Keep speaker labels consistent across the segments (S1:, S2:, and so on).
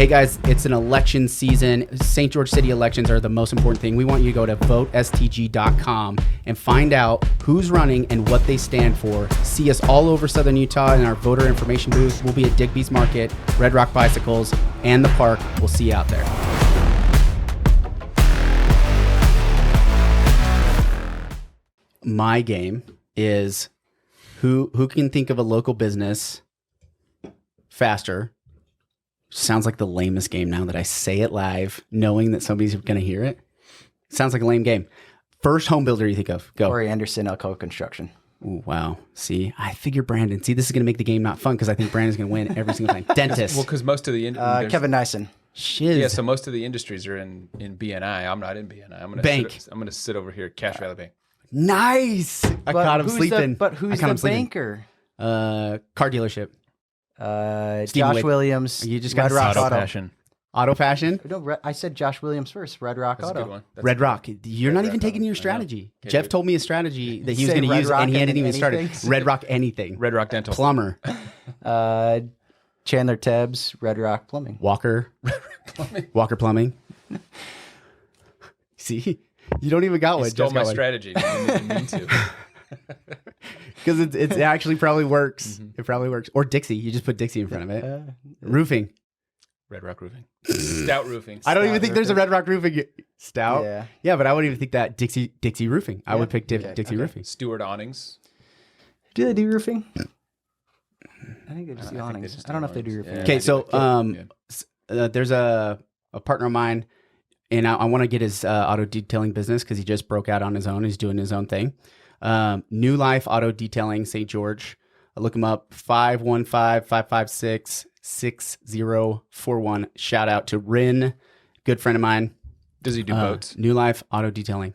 S1: Hey guys, it's an election season. St. George City elections are the most important thing. We want you to go to votestg.com and find out who's running and what they stand for. See us all over Southern Utah in our voter information booth. We'll be at Digby's Market, Red Rock Bicycles, and the park. We'll see you out there. My game is who can think of a local business faster. Sounds like the lamest game now that I say it live, knowing that somebody's going to hear it. Sounds like a lame game. First home builder you think of? Go.
S2: Corey Anderson, Alcoa Construction.
S1: Ooh, wow. See, I figure Brandon. See, this is going to make the game not fun because I think Brandon's going to win every single time. Dentist.
S3: Well, because most of the
S2: Kevin Nyson.
S1: Shiz.
S3: Yeah, so most of the industries are in BNI. I'm not in BNI. I'm going to sit over here at Cache Valley Bank.
S1: Nice. I caught him sleeping.
S2: But who's the banker?
S1: Car dealership.
S2: Josh Williams.
S1: You just got
S3: Red Rock Auto Fashion.
S1: Auto Fashion?
S2: No, I said Josh Williams first. Red Rock
S3: That's
S2: Auto.
S3: a good one.
S1: Red Rock. You're not even taking your strategy. Jeff told me a strategy that he was going to use, and he hadn't even started. Red Rock anything.
S3: Red Rock Dental.
S1: Plumber.
S2: Chandler Tebbs, Red Rock Plumbing.
S1: Walker. Walker Plumbing. See? You don't even got one.
S3: You stole my strategy. I didn't mean to.
S1: Because it actually probably works. Mm-hmm. It probably works. Or Dixie. You just put Dixie in front of it. Roofing.
S3: Red Rock Roofing. Stout Roofing.
S1: I don't even think there's a Red Rock Roofing. Stout?
S2: Yeah,
S1: but I wouldn't even think that Dixie Roofing. I would pick Dixie Roofing.
S3: Stuart Awnings.
S2: Do they do roofing? I think they just do awnings. I don't know if they do roofing.
S1: Okay, so there's a partner of mine, and I want to get his auto detailing business because he just broke out on his own. He's doing his own thing. New Life Auto Detailing, St. George. Look him up, 515-556-6041. Shout out to Rin, good friend of mine.
S3: Does he do boats?
S1: New Life Auto Detailing.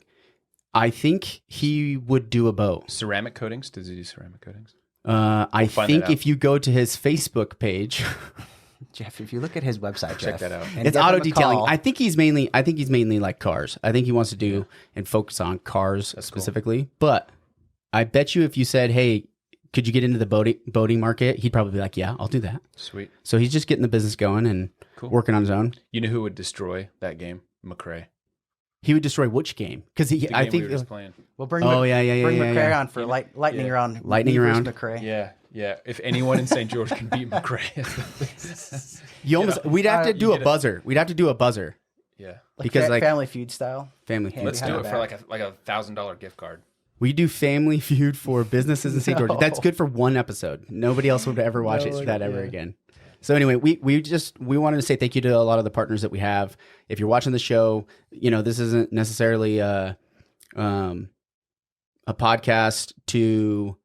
S1: I think he would do a boat.
S3: Ceramic coatings? Does he do ceramic coatings?
S1: I think if you go to his Facebook page,
S2: Jeff, if you look at his website,
S3: check that out.
S1: It's auto detailing. I think he's mainly like cars. I think he wants to do and focus on cars specifically. Cool. But I bet you if you said, "Hey, could you get into the boating market?" He'd probably be like, "Yeah, I'll do that." Sweet. So he's just getting the business going and working on his own.
S3: You know who would destroy that game? McCrae.
S1: He would destroy which game? Because I think
S3: we were just playing.
S2: We'll bring McCrae on for lightning round.
S1: Lightning round.
S2: McCrae.
S3: Yeah. If anyone in St. George can beat McCrae,
S1: we'd have to do a buzzer. We'd have to do a buzzer.
S3: Yeah,
S1: because
S2: Family Feud style.
S1: Family Feud.
S3: Let's do it for like a $1,000 gift card.
S1: We do Family Feud for businesses in St. George. That's good for one episode. Nobody else would ever watch ever again. So anyway, we wanted to say thank you to a lot of the partners that we have. If you're watching the show, this isn't necessarily a podcast to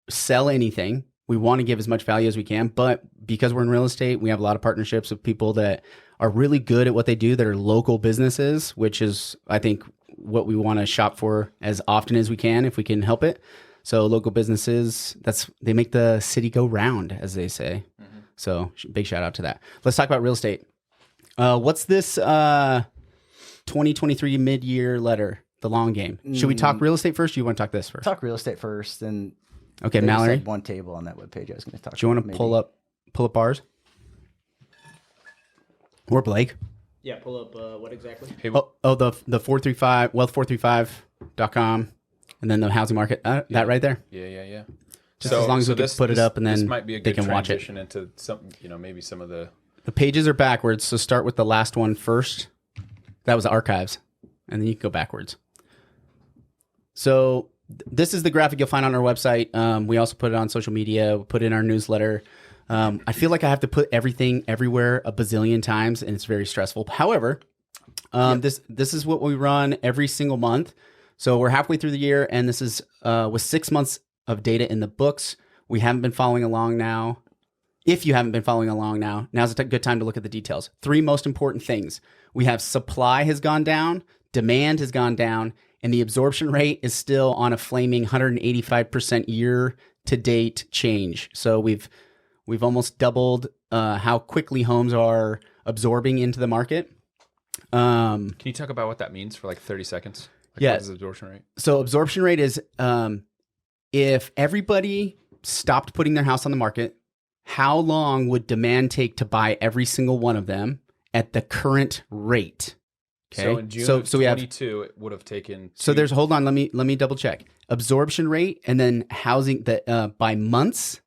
S1: sell anything. We want to give as much value as we can, but because we're in real estate, we have a lot of partnerships with people that are really good at what they do, that are local businesses, which is, I think, what we want to shop for as often as we can, if we can help it. So local businesses, they make the city go round, as they say. Mm-hmm. So big shout out to that. Let's talk about real estate. What's this 2023 mid-year letter, the long game? Should we talk real estate first, or you want to talk this first?
S2: Talk real estate first, and
S1: okay, Mallory.
S2: one table on that webpage I was going to talk about.
S1: Do you want to pull up or Blake?
S4: Yeah, pull up what exactly?
S1: The 435 wealth435.com, and then the housing market. That right there.
S3: Yeah.
S1: Just as long as we can put it up, and then
S3: this might be a good
S1: they can watch it.
S3: Transition into some, maybe some of the
S1: pages are backwards. So start with the last one first. That was archives, and then you can go backwards. So this is the graphic you'll find on our website. We also put it on social media. We put it in our newsletter. I feel like I have to put everything everywhere a bazillion times, and it's very stressful. However, this is what we run every single month. So we're halfway through the year, and this is with 6 months of data in the books. We haven't been following along now. If you haven't been following along now, now's a good time to look at the details. 3 most important things. We have supply has gone down, demand has gone down, and the absorption rate is still on a flaming 185% year-to-date change. So we've almost doubled how quickly homes are absorbing into the market.
S3: Can you talk about what that means for like 30 seconds? What is absorption rate?
S1: So absorption rate is if everybody stopped putting their house on the market, how long would demand take to buy every single one of them at the current rate. Okay.
S3: So in June
S1: so
S3: of
S1: we have
S3: 22, it would have taken.
S1: So there's hold on, let me double check. Absorption rate and then housing that by months.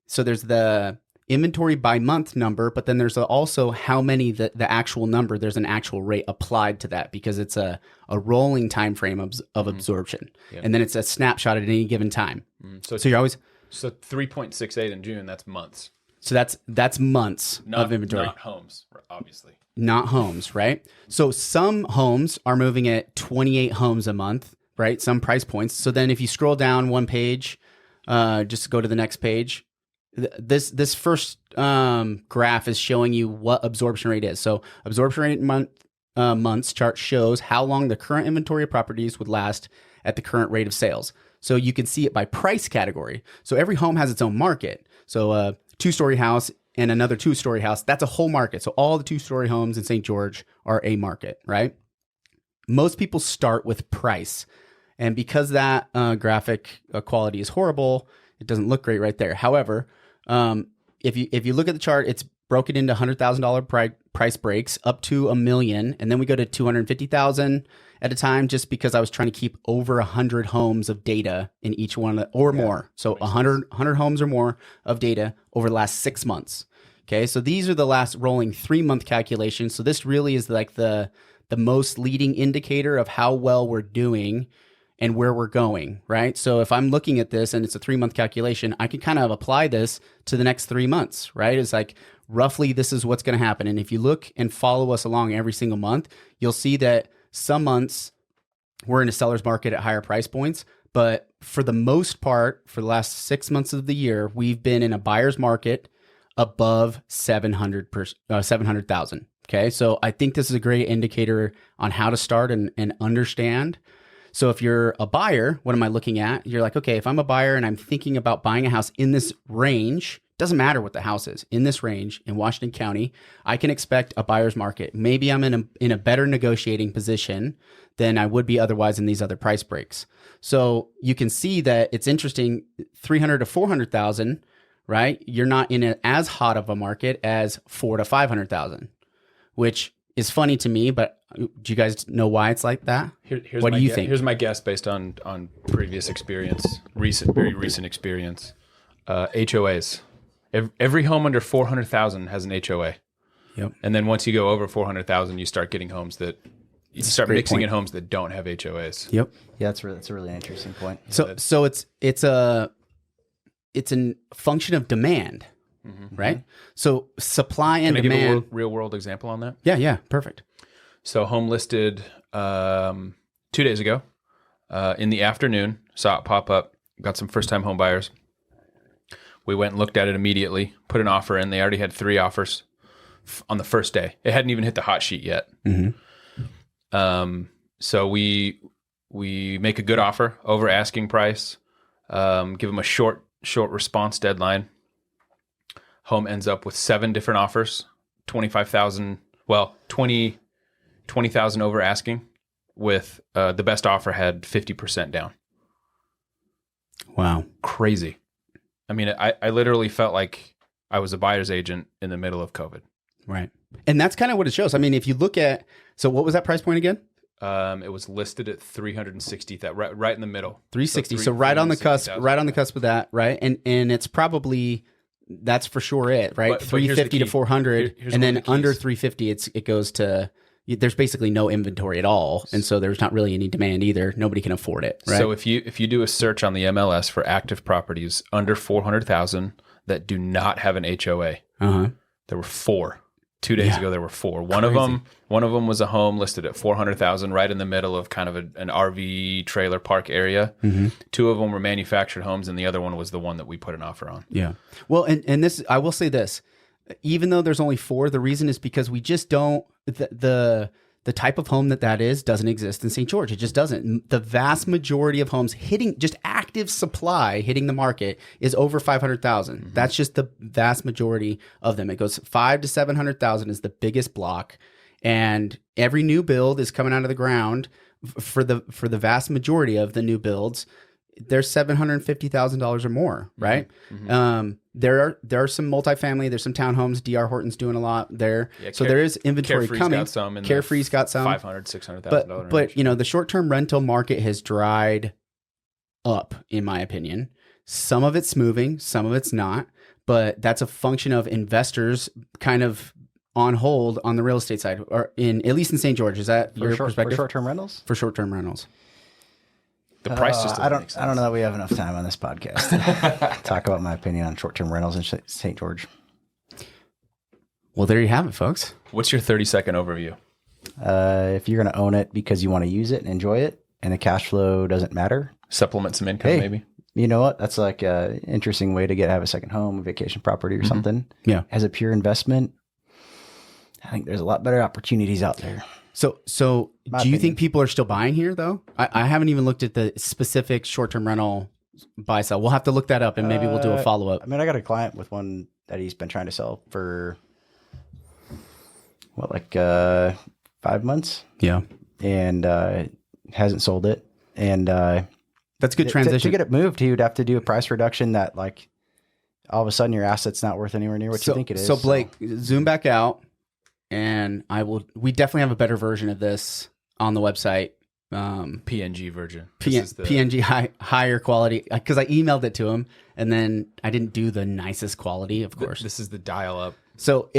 S1: So there's the inventory by month number, but then there's also how many the actual number. There's an actual rate applied to that because it's a rolling time frame of absorption, and then it's a snapshot at any given time. So you're always
S3: 3.68 in June. That's months.
S1: So that's months of inventory.
S3: Not homes, obviously. Not
S1: homes, right? So some homes are moving at 28 homes a month, right? Some price points. So then if you scroll down one page, just go to the next page. This first graph is showing you what absorption rate is. So absorption rate months chart shows how long the current inventory of properties would last at the current rate of sales. So you can see it by price category. So every home has its own market. So a 2-story house and another 2-story house, that's a whole market. So all the 2-story homes in St. George are a market, right? Most people start with price. And because that graphic quality is horrible, it doesn't look great right there. However, if you look at the chart, it's broken into $100,000 price breaks up to $1 million, and then we go to $250,000 at a time, just because I was trying to keep over 100 homes of data in each one or more. So 100 homes or more of data over the last 6 months. Okay, so these are the last rolling 3-month calculations. So this really is like the most leading indicator of how well we're doing and where we're going, right? So if I'm looking at this and it's a 3-month calculation, I can kind of apply this to the next 3 months, right? It's like roughly this is what's going to happen. And if you look and follow us along every single month, you'll see that some months we're in a seller's market at higher price points, but for the most part, for the last 6 months of the year, we've been in a buyer's market above 700,000. Okay, so I think this is a great indicator on how to start and understand. So if you're a buyer, what am I looking at? You're like, okay, if I'm a buyer and I'm thinking about buying a house in this range, doesn't matter what the house is, in this range in Washington County, I can expect a buyer's market. Maybe I'm in a better negotiating position than I would be otherwise in these other price breaks. So you can see that it's interesting, 300 to 400,000, right? You're not in as hot of a market as 4 to 500,000, which is funny to me, but do you guys know why it's like that? What do you think?
S3: Here's my guess based on previous experience, very recent experience. HOAs. Every home under 400,000 has an HOA.
S1: Yep.
S3: And then once you go over 400,000, you start getting homes that you start mixing in homes that don't have HOAs.
S1: Yep.
S2: Yeah, that's a really interesting point.
S1: So it's a function of demand. Mm-hmm. Right? So supply and demand.
S3: Can I give a real world example on that?
S1: Yeah, perfect.
S3: So home listed 2 days ago in the afternoon, saw it pop up, got some first time home buyers. We went and looked at it immediately, put an offer in. They already had 3 offers on the first day. It hadn't even hit the hot sheet yet. Mm-hmm. So we make a good offer over asking price, give them a short response deadline. Home ends up with 7 different offers, 20,000 over asking, with the best offer had 50% down.
S1: Wow.
S3: Crazy. I mean, I literally felt like I was a buyer's agent in the middle of COVID.
S1: Right. And that's kind of what it shows. I mean, if you look at, so what was that price point again?
S3: It was listed at 360,000, right in the middle.
S1: 360. So right on the cusp, with that, right? And it's probably, that's for sure it, right? But 350 to 400, and then under 350, it goes to, there's basically no inventory at all, and so there's not really any demand either. Nobody can afford it, right?
S3: So if you do a search on the MLS for active properties under 400,000 that do not have an HOA, there were 4. 2 days ago, there were 4. One of them was a home listed at 400,000, right in the middle of kind of an RV trailer park area. Mm-hmm. 2 of them were manufactured homes, and the other one was the one that we put an offer on.
S1: Yeah. Well, and this, I will say this, even though there's only 4, the reason is because we just don't, the type of home that is doesn't exist in St. George. It just doesn't. The vast majority of homes hitting, just active supply hitting the market is over 500,000. Mm-hmm. That's just the vast majority of them. It goes 500 to 700,000 is the biggest block. And every new build is coming out of the ground for the vast majority of the new builds. they're $750,000 or more, right? There are some multifamily, there's some townhomes. DR Horton's doing a lot there, so there is inventory
S3: Carefree's
S1: coming.
S3: got some in
S1: Carefree's got some
S3: $500,000-$600,000.
S1: but you know, the short-term rental market has dried up, in my opinion. Some of it's moving, some of it's not, but that's a function of investors kind of on hold on the real estate side, or at least in St. George. Is that your perspective?
S2: For short-term rentals?
S1: For short-term rentals.
S3: The price just doesn't make sense.
S2: I don't know that we have enough time on this podcast to talk about my opinion on short-term rentals in St. George.
S1: Well, there you have it, folks.
S3: What's your 30-second overview?
S2: If you're going to own it because you want to use it and enjoy it, and the cash flow doesn't matter,
S3: Supplement some income, maybe?
S2: You know what? That's like an interesting way to have a second home, a vacation property or something.
S1: Yeah.
S2: As a pure investment, I think there's a lot better opportunities out there.
S1: So do you think people are still buying here, though? I haven't even looked at the specific short-term rental buy sell. We'll have to look that up, and maybe we'll do a follow-up.
S2: I mean, I got a client with one that he's been trying to sell for, 5 months?
S1: Yeah.
S2: And hasn't sold it. And
S1: that's a good transition.
S2: To get it moved, he would have to do a price reduction that, like, all of a sudden your asset's not worth anywhere near what you think it is.
S1: So Blake, zoom back out, and we definitely have a better version of this on the website.
S3: PNG version.
S1: PNG higher quality, because I emailed it to him, and then I didn't do the nicest quality, of course.
S3: This is the dial-up.
S1: So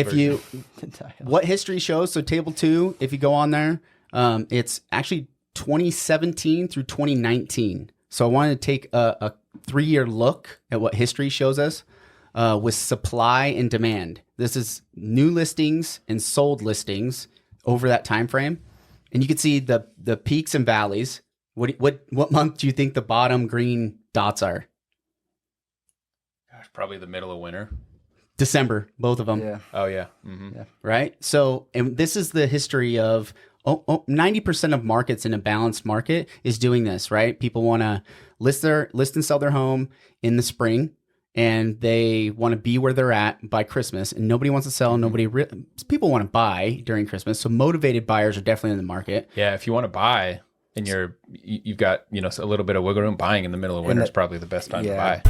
S1: what history shows, so table 2, if you go on there, it's actually 2017 through 2019. So I wanted to take a 3-year look at what history shows us with supply and demand. This is new listings and sold listings over that time frame, and you can see the peaks and valleys. What month do you think the bottom green dots are?
S3: Gosh, probably the middle of winter.
S1: December, both of them.
S2: Yeah.
S3: Oh yeah. Mm-hmm.
S2: Yeah.
S1: Right. So, and this is the history of 90% of markets in a balanced market is doing this, right? People want to list and sell their home in the spring, and they want to be where they're at by Christmas, and nobody wants to sell. People want to buy during Christmas. So motivated buyers are definitely in the market.
S3: Yeah. If you want to buy and you've got, a little bit of wiggle room, buying in the middle of winter is probably the best time to buy.